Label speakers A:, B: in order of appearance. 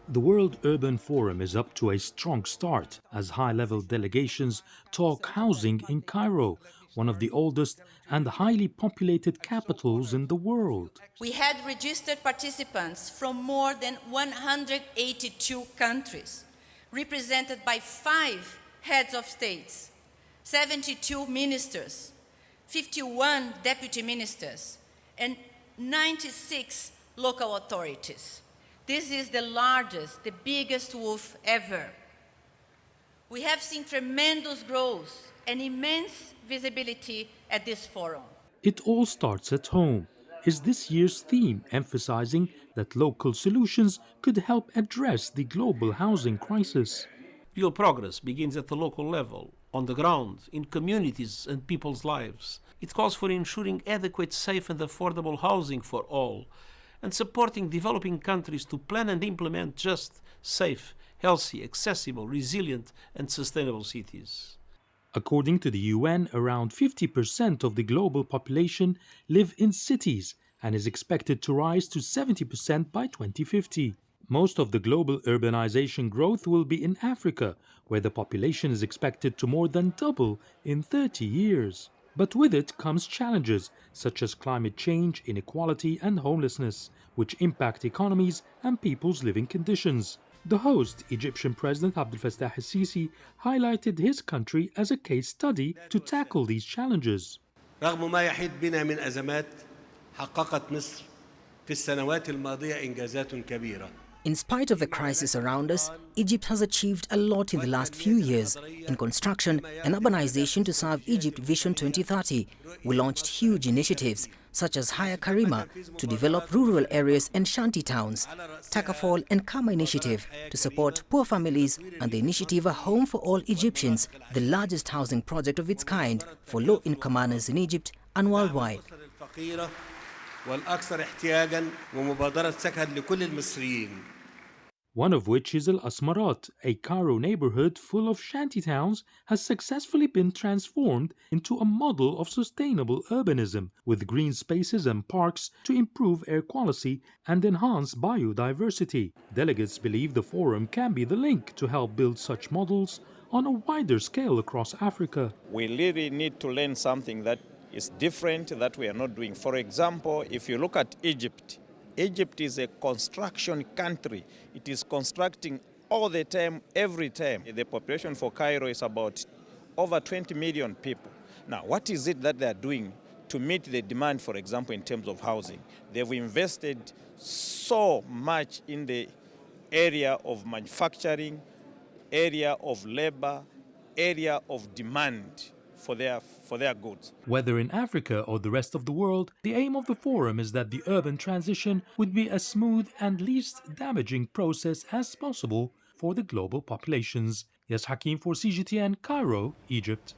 A: The World Urban Forum is up to a strong start as high-level delegations talk housing in Cairo, one of the oldest and highly populated capitals in the world.
B: We had registered participants from more than 182 countries, represented by 5 heads of states, 72 ministers, 51 deputy ministers, and 96 local authorities. This is the largest, the biggest WOF ever. We have seen tremendous growth and immense visibility at this forum.
A: It all starts at home is this year's theme, emphasizing that local solutions could help address the global housing crisis.
C: Real progress begins at the local level, on the ground, in communities and people's lives. It calls for ensuring adequate, safe and affordable housing for all, and supporting developing countries to plan and implement just, safe, healthy, accessible, resilient and sustainable cities.
A: According to the UN, around 50% of the global population live in cities and is expected to rise to 70% by 2050. Most of the global urbanization growth will be in Africa, where the population is expected to more than double in 30 years. But with it comes challenges such as climate change, inequality and homelessness, which impact economies and people's living conditions. The host, Egyptian President Abdel Fattah el-Sisi, highlighted his country as a case study to tackle these challenges.
D: رغم ما يحيط بنا من أزمات حققت مصر في السنوات الماضية إنجازات كبيرة.
E: In spite of the crisis around us, Egypt has achieved a lot in the last few years in construction and urbanization to serve Egypt Vision 2030. We launched huge initiatives such as Haya Karima to develop rural areas and shanty towns, Takaful and Kama initiative to support poor families, and the initiative A Home for All Egyptians, the largest housing project of its kind for low-income earners in Egypt and worldwide.
A: One of which is Al Asmarat, a Cairo neighborhood full of shantytowns, has successfully been transformed into a model of sustainable urbanism with green spaces and parks to improve air quality and enhance biodiversity. Delegates believe the forum can be the link to help build such models on a wider scale across Africa.
F: We really need to learn something that is different that we are not doing. For example, if you look at Egypt, Egypt is a construction country. It is constructing all the time, every time. The population for Cairo is about over 20 million people. Now, what is it that they are doing to meet the demand, for example, in terms of housing? They've invested so much in the area of manufacturing, area of labor, area of demand for their goods.
A: Whether in Africa or the rest of the world, the aim of the forum is that the urban transition would be as smooth and least damaging process as possible for the global populations. Yes, Hakim for CGTN, Cairo, Egypt.